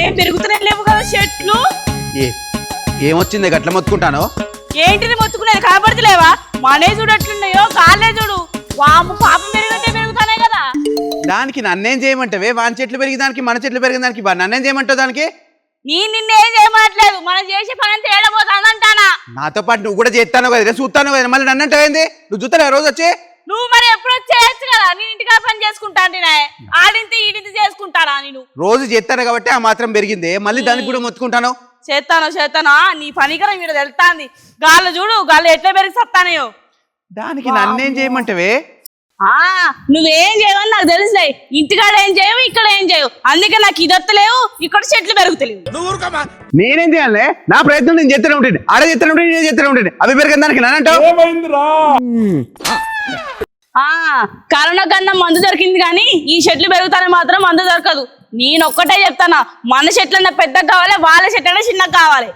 ఏం పెరుగుతున్నాయి లేవు కదా చెట్లు. ఏమొచ్చింది గట్ల మొత్తుకుంటాను? ఏంటిది మొత్తుకునేది కనబడతలేవా? మనే చూడు ఎట్లున్నాయో, కాళ్ళే చూడు. వాము పాపం పెరిగితే పెరుగుతానే కదా. దానికి నన్నేం చేయమంటావే? వాని చెట్లు పెరిగి దానికి మన చెట్లు పెరిగిన దానికి నన్నేం చేయమంటావు? దానికి నిన్నేం చేయమట్లేదు, మనం చేసే పని అంతా ఏడబోతానంటానా. నాతో పాటు నువ్వు కూడా చేస్తాను కదా, చూస్తాను కదా, మళ్ళీ నన్ను అంటావేంది? నువ్వు చూస్తాను రోజు వచ్చి. నువ్వు మరి ఎప్పుడు చేయొచ్చు కదా, నేను ఇంటికా పని చేసుకుంటాను. ఆడింతి ఈడింతి చేసుకుంటానా? నేను రోజు చేస్తాను కాబట్టి ఆ మాత్రం పెరిగింది, మళ్ళీ దానికి కూడా మొత్తుకుంటాను. చేస్తాను నీ పనికరం వీడు తెలుస్తాంది. గాళ్ళు చూడు, గాళ్ళు ఎట్లా పెరిగి సత్తానయో. దానికి నన్నేం చేయమంటావే? నువ్వేం చేయవని నాకు తెలుసులే. ఇంటికాడ ఏం చేయవు, ఇక్కడ ఏం చేయవు. అందుకే నాకు ఇదొత్తలేవు, ఇక్కడ చెట్లు పెరుగుతలేవు. నేనేం చేయాలి? నా ప్రయత్నం నేను చేస్తూనే ఉంటుంది. ఆడ చేస్తూనే ఉంటుంది, నేను చేస్తూనే ఉంటుంది. అవి పెరిగిన దానికి నన్నంటావు? కరోనా కన్నా మందు దొరికింది కానీ ఈ చెట్లు పెరుగుతానే మాత్రం మందు దొరకదు. నేనొక్కటే చెప్తానా, మన చెట్లన్నా పెద్దగా కావాలి, వాళ్ళ చెట్లన్నా చిన్నగా కావాలి.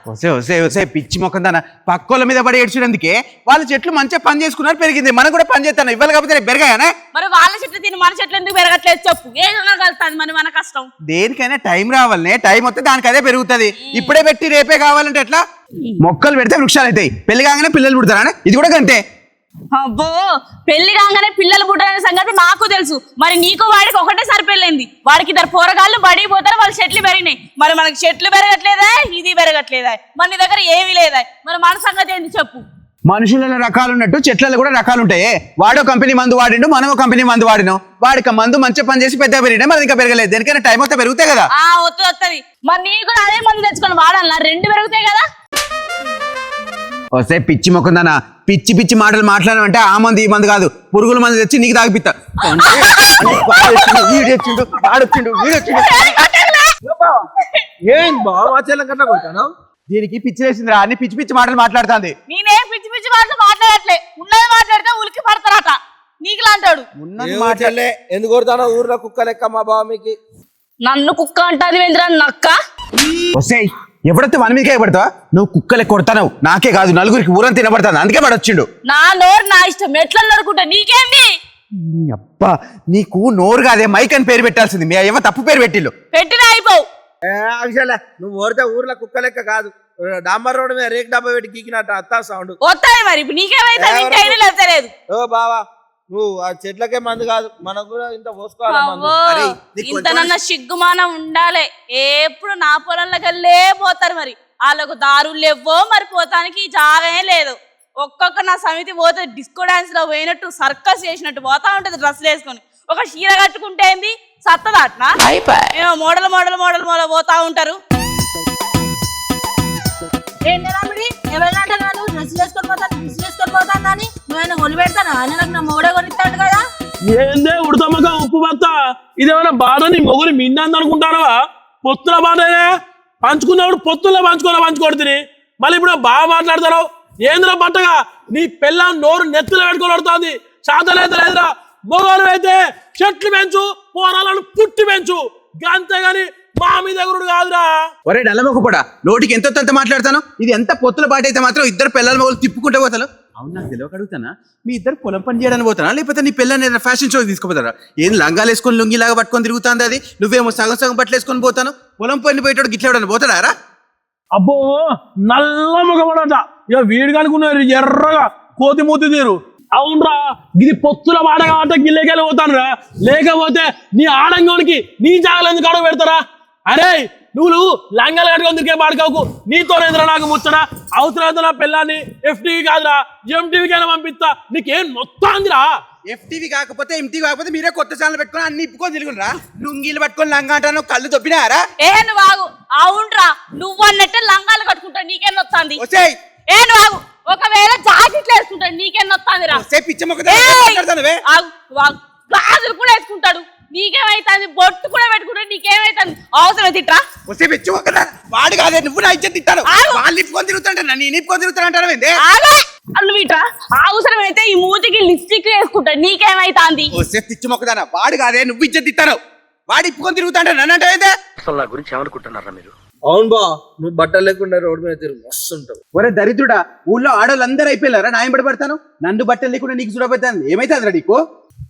వసే పిచ్చి మొక్కందానా, పక్కోళ్ళ మీద పడి ఏడ్చినందుకే వాళ్ళ చెట్లు మంచిగా పని చేసుకున్నారు, పెరిగింది. మనం కూడా పని చేస్తాను, ఇవ్వాలి కాకపోతే పెరగానే. మరి వాళ్ళ చెట్లు తిని మన చెట్లు ఎందుకు పెరగట్లేదు చెప్పు? ఏదైనా కలుస్తుంది మరి మన కష్టం. దేనికైనా టైం రావాలనే, టైం వస్తే దానికి అదే పెరుగుతుంది. ఇప్పుడే పెట్టి రేపే కావాలంటే ఎట్లా? మొక్కలు పెడితే వృక్షాలు అవుతాయి, పెళ్లి కాగానే పిల్లలు పుడతారా? ఇది కూడా అంతే. అబ్బో, పెళ్లి కాగానే పిల్లలు పుట్టారనే సంగతి నాకు తెలుసు. మరి నీకు వాడికి ఒకటేసారి పెళ్ళైంది. వాడికి ఇద్దరు పోరగాళ్ళు బడికి పోతారు, వాళ్ళ చెట్లు పెరిగినాయి. మరి మనకి చెట్లు పెరగట్లేదా, ఇది పెరగట్లేదా? మన దగ్గర ఏమీ లేదా? మరి మన సంగతి ఏంటి చెప్పు? మనుషులలో రకాలు ఉన్నట్టు చెట్లలో కూడా రకాలు ఉంటాయి. వాడో కంపెనీ మందు వాడిండు, మనమో కంపెనీ మందు వాడినాం. వాడికి మందు మంచిగా పని చేసి పెద్ద పెరిగినా, మరి ఇంకా పెరగలేదు. దేనికైనా టైం వస్తే పెరుగుతాయి కదా. వస్తుంది. మరి నీకు కూడా అదే మందు తెచ్చుకొని వాడాలా? రెండు పెరుగుతాయి కదా. వస్తే పిచ్చి మొక్కుందానా, పిచ్చి పిచ్చి మాటలు మాట్లాడమంటే ఆ మంది ఈ మంది కాదు, పురుగుల మంది తెచ్చి నీకు తాగిపిస్తా. దీనికి పిచ్చి వేసిందిరా, అన్ని పిచ్చి పిచ్చి మాటలు మాట్లాడుతుంది. నేనేం పిచ్చి పిచ్చి మాటలు మాట్లాడట్లే, ఉన్నది మాట్లాడితే ఉలికి పడతారట. నీకులా అంటాడు. ఎందుకు కొడతానో ఊర్లో కుక్క లెక్క మా బావ మీకు. నన్ను కుక్క అంటారు ఏంద్రా నక్క? వస్తే ఎప్పుడైతే మన మీదకే పడతావా? నువ్వు కుక్కలే కొడతావు, నాకే కాదు నలుగురికి ఊరం తినబడతాను, అందుకే పడొచ్చిండు. నా నోరు నా ఇష్టం, ఎట్లా నడుకుంటా నీకేంది? అబ్బా, నీకు నోరు కాదే మైక్ అని పేరు పెట్టాల్సింది. మీ అయ్యవ తప్పు పేరు పెట్టిల్లు. పెట్టినా అయిపోవు. నువ్వు ఓడితే ఊర్లో కుక్క లెక్క కాదు, డాంబర్ రోడ్డు మీద రేక్ డబ్బా పెట్టి గీకినట్టు అత్తా సౌండ్ వస్తాయి. మరి ఇప్పుడు నీకేమైతే ఓ బావా, నువ్వు ఆ చెట్లకే మందు కాదు, మనకు కూడా ఇంత పోసుకోవాలి. ఇంతనన్నా సిగ్గుమానం ఉండాలి. ఎప్పుడు నా పొలంలోకి వెళ్ళే పోతారు. మరి వాళ్ళకు దారులు లేవో, మరి పోతానికి జాగా లేదు. ఒక్కొక్క నా సమితి పోతే డిస్కో డాన్స్ లో పోయినట్టు, సర్కస్ చేసినట్టు పోతా ఉంటది డ్రెస్సులు వేసుకొని. ఒక చీర కట్టుకుంటే ఏంది సత్తదాట్నా? మోడల్ మోడల్ మోడల్ మోడల్ పోతా ఉంటారు. ఏందే ఉడతమ్మక ఉప్పు బత్త, ఇదేమైనా బాధ? నీ మొగుని మిందంది అనుకుంటారా? పొత్తుల బాధనే పంచుకున్నప్పుడు పొత్తుల్లో పంచుకోడు. మళ్ళీ ఇప్పుడు బాగా మాట్లాడతారు. ఏంద్ర బట్టగా నీ పిల్ల నోరు నెత్తులు పెట్టుకోబడుతోంది. శాతలేదురా, మొగలు అయితే చెట్లు పెంచు, పోరాలను పుట్టి పెంచు, అంతేగాని మా మీద ఎగురుడు కాదురా. ఒరే డల్లమొక కూడా, నోటికి ఎంత మాట్లాడతాను. ఇది ఎంత పొత్తుల పాట అయితే మాత్రం ఇద్దరు పిల్లల మొగలు తిప్పుకుంటూ పోతాను. అవును, నాకు తెలియక అడుగుతానా, మీ ఇద్దరు పొలం పని చేయడానికి పోతానా, లేకపోతే నీ పిల్లని ఫ్యాషన్ షోకి తీసుకుపోతారా? ఏం లంగాలు వేసుకొని లుంగిలాగా పట్టుకొని తిరుగుతుంది అది? నువ్వేమో సగం సగం బట్టలు వేసుకొని పోతాను. పొలం పని పోయేటోడు గిట్లా ఎవడని పోతాడారా? అబ్బో, నల్ల మొగబడట. ఇక వీడు కనుకున్నారు ఎర్రగా కోతి మూతి తీరు. అవునరా, ఇది పొత్తుల వాడ కాబట్టి గిల్లెకెళ్ళి పోతాను రా, లేకపోతే నీ ఆడంగోనికి నీ జాగలు ఎందుకు అడుగు పెడతారా? అరే నువ్వు లంగాలు కట్టుకొని తిరిగే పాడుకోకు, నీతోనేంద్రా నాకు ముచ్చడా? అవసరం నా పిల్లాన్ని FTV కాదురా, MTVకి అయినా పంపిస్తా. నీకేం మొత్తాందిరా? FTV కాకపోతే MTV కాకపోతే మీరే కొత్త ఛానల్ పెట్టుకొని అన్ని ఇప్పుకొని తిరుగునరా? లుంగీలు పట్టుకొని లంగా అంటాను, కళ్ళు దొబ్బినారా? నువ్వు ఆగు. అవునరా, నువ్వు అన్నట్టే లంగాలు కట్టుకుంటా, నీకేం నొత్తాంది? నువ్వు ఆగు. ఒకవేళ జాకెట్లు వేసుకుంటా, నీకేం నొత్తాందిరా? గాజులు కూడా వేసుకుంటాడు, నీకేమైతుంది? బొట్టు కూడా పెట్టుకుంటాడు, నీకేమైతుంది? అవసరం తిట్రా వాడు కాదే, నువ్వు నా ఇచ్చేది తిట్టాను. వాళ్ళు ఇప్పుకొని తిరుగుతుంటా, నేను ఇప్పుకొని తిరుగుతానంటారా? నువ్వు ఇట్రా. అవసరమైతే ఈ మూతికి లిప్స్టిక్ వేసుకుంటా, నీకేమైతుంది? పిచ్చి మొక్కదానా, వాడు కాదే, నువ్వు ఇచ్చేది తిట్టాను. వాడు ఇప్పుకొని తిరుగుతాంట, నన్నంటే అసలు నా గురించి ఏమనుకుంటున్నారా మీరు? అవును బా, నువ్వు బట్టలు లేకుండా రోడ్డు మీద తిరుగు మస్తు ఉంటావు. ఒరే దరిద్రుడా, ఊళ్ళో ఆడోళ్ళందరూ అయిపోయారా? నా ఏం పడతాను? నన్ను బట్టలు లేకుండా నీకు చూడబోతాను, ఏమైతుంది నీకు?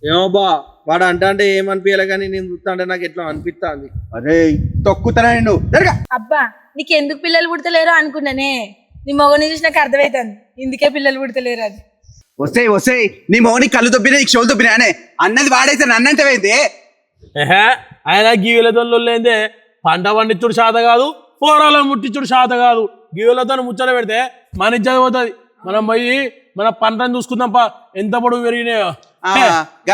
ఏమో బా, వాడు అంటే ఏమనిపించాలి కానీ నేను చూస్తా అంటే నాకు ఎట్లా అనిపిస్తుంది. అరే తొక్కుతారా నేను జరగా. అబ్బా నీకెందుకు పిల్లలు పుడతలేరు అనుకున్నానే, నీ మొగని చూసి నాకు అర్థమవుతుంది ఇందుకే పిల్లలు పుడతలేరు అది. వస్తాయి నీ మౌని కళ్ళు దొబ్బినా నీకు చెవులు దొబ్బినా అనే అన్నది వాడైతే నన్నంటే పోయింది. ఆయన గీవులతో లేదే పంట పండించుడు శాత కాదు, పోరాలను ముట్టించుడు శాత కాదు. గీవులతో ముచ్చట పెడితే మన ఇజ్జత పోతుంది. మనం పోయి మన పంటను చూసుకుందాంపా ఎంత పొడుగు పెరిగినాయో.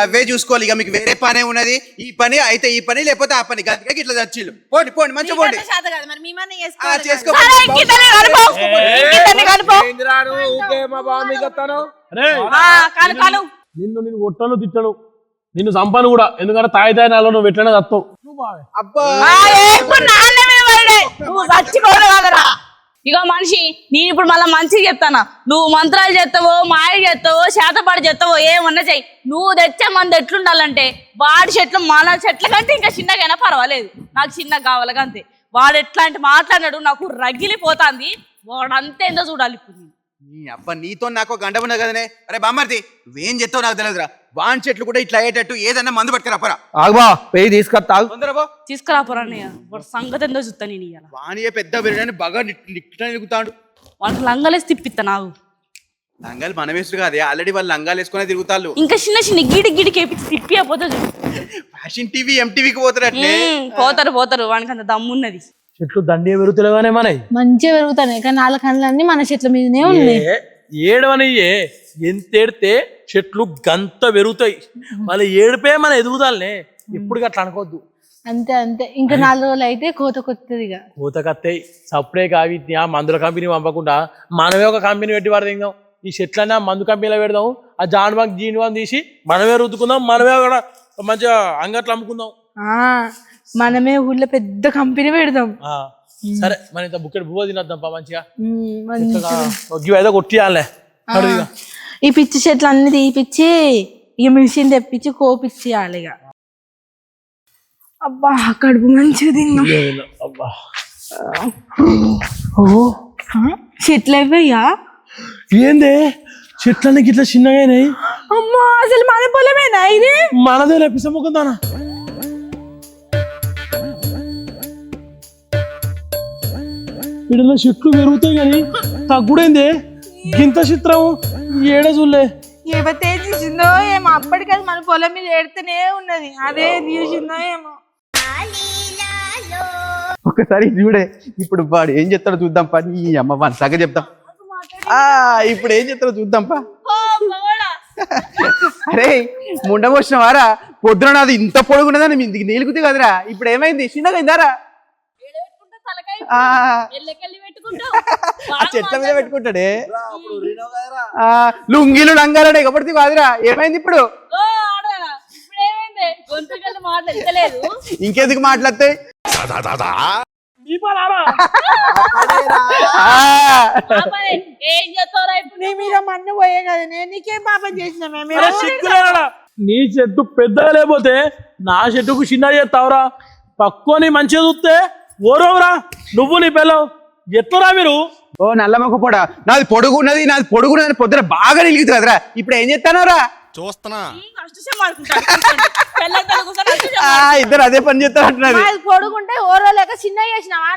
అవే చూసుకోవాలి. ఇక మీకు వేరే పనే ఉన్నది. ఈ పని అయితే ఈ పని లేకపోతే ఆ పని గదిగా ఇట్లా చచ్చిళ్ళు. పోండి పోండి మంచిగా పోండి. చేసుకో. సరే, ఇంకిద్దరిని కలుపు. ఇంకిద్దరిని కలుపు. అరే కాలు కాలు. నిన్ను కొట్టను తిట్టను, నిన్ను చంపను కూడా. ఎందుకంటే తాయి నాలో నువ్వు ఎట్లనే చస్తావు. అబ్బా ఎప్పుడు నాన్న మీద పడే నువ్వు చచ్చిపోడు కదరా. ఇగో మనిషి, నేను ఇప్పుడు మళ్ళీ మంచిగా చెప్తానా. నువ్వు మంత్రాలు చేస్తావో, మాయ చేస్తావో, శాతపాటు చేస్తావో ఏమన్నా చెయ్యి. నువ్వు తెచ్చే మంది ఎట్లుండాలంటే వాడి చెట్లు మన చెట్ల కంటే ఇంకా చిన్నగైనా పర్వాలేదు, నాకు చిన్నగా కావాలి అంతే. వాడు ఎట్లాంటి మాట్లాడాడు నాకు రగిలిపోతాంది. వాడంతే ఎంతో చూడాలి ఇప్పుడు. నీ అబ్బా నీతో నాకు గంట ఉన్నది కదనే. అరే బామ్మర్ది నువ్వేం చెప్తావు నాకు తెలియదురా. వాన్ చెట్లు కూడా ఇట్లా అయ్యేటట్టు ఏదన్నా మందు పట్టుకురాపరా. ఆగుబా పోయి తీసుకొస్తా. తొందరబో తీసుకురాపోరా వాడు సంగతి ఎంతో చూస్తా నేను. ఇయ్యాల వానియే పెద్ద బిర్యానీ బాగా నిలుగుతాడు. వాళ్ళకి లంగలేసి తిప్పిస్తా నాకు. లంగాలు మనం వేసుడు కాదే, ఆల్రెడీ వాళ్ళు లంగాలు వేసుకునే తిరుగుతాళ్ళు. ఇంకా చిన్న చిన్న గిడి కేపించి తిప్పి పోతే ఫ్యాషన్ టీవీ ఎంటీవీకి పోతారట్లే. పోతారు వానికి అంత దమ్మున్నది. చెట్లు దండి పెరుగుతలేగానే మనవి మంచిగా పెరుగుతాయి కానీ వాళ్ళ కళ్ళన్నీ మన చెట్ల మీదనే ఉన్నాయి. ఏడవనియే ఎంతేడితే చెట్లు గంత పెరుగుతాయి. మళ్ళీ ఏడిపే మన ఎదుగుతాలే. ఇప్పుడు అట్లా అనుకోవద్దు. అంతే అంతే, ఇంకా 4 రోజులు అయితే కోత కొత్తది. ఇక కోతకత్తాయి. సపరేట్ కావి ఆ మందుల కంపెనీ పంపకుండా మనమే ఒక కంపెనీ పెట్టి పడదాం. ఈ చెట్లన్నా మందు కంపెనీలో పెడదాం. ఆ జాన్బాగ్ జీన్బాగ్ తీసి మనమే రుద్దుకుందాం. మనమే కూడా మంచిగా అంగట్లు అమ్ముకుందాం. మనమే ఊళ్ళో పెద్ద కంపెనీ పెడదాం. సరే మన ఇంత బుక్కెట్ బువ్వ తినద్దాం మంచిగా. ఏదో కొట్టియాలే. ఈ పిచ్చి చెట్లు అన్ని తీపిచ్చి ఇక మిషన్ తెప్పించి కోపిచ్చేయాలి. ఇక అబ్బా కడుపు మంచిగా తిన్నా. అబ్బా చెట్లు అయిపోయా ఏందే చెట్లన్నీ ఇట్లా చిన్నగా అయినాయి. అమ్మా అసలు మన పొలమేనా ఇది? మనదే పిసముకుందానా. ఇక్కడ చెట్లు పెరుగుతాయి కానీ తగ్గుడైందే. గింత చిత్రం ఏడ చూలే. ఏవతే చూసిందో ఏమో, అప్పటికది మన పొలం మీద ఏడుతూనే ఉన్నది. అదే చూసిందో ఏమో. ఒకసారి చూడే. ఇప్పుడు వాడు ఏం చెప్తాడో చూద్దాం పా. నీ అమ్మ వాని సగ చెప్తాం. ఇప్పుడు ఏం చెప్తాడో చూద్దాంపా. అరే ముండమోసిన వారా, పొద్దున నాది ఇంత పొడుగున్నదని ఇంటికి నీలుగుతే కదరా. ఇప్పుడు ఏమైంది? చిన్నగా అయిందారా? ఆ చెట్ల మీద పెట్టుకుంటాడే. లుంగీలు లంగాలనే కాబట్టి కాదురా. ఏమైంది ఇప్పుడు? ఇంకెందుకు మాట్లాడతాయి? నీ మీద మన్ను పోయే కదా, నీకేం పాపం చేసినా మేము. నీ చెట్టు పెద్దగా లేకపోతే నా చెట్టుకు చిన్న చేస్తావురా. పక్కుని మంచిగా చూస్తే ఓరోవరా నువ్వు నీ పిల్లవు ఎట్లరా మీరు? ఓ నల్లమొక్క పొడ, నాది పొడుగున్నది పొద్దున బాగా నిలుగుతుంది కదరా. ఇప్పుడు ఏం చేస్తానరా? చూస్తున్నా. ఇద్దరు అదే పని చేస్తారు అంటున్నది. పొడుగుంటే ఓరో లేక చిన్న చేసినావా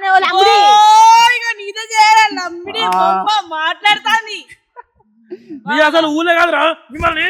మాట్లాడతాంది. అసలు ఊలే కాదురా మిమ్మల్ని.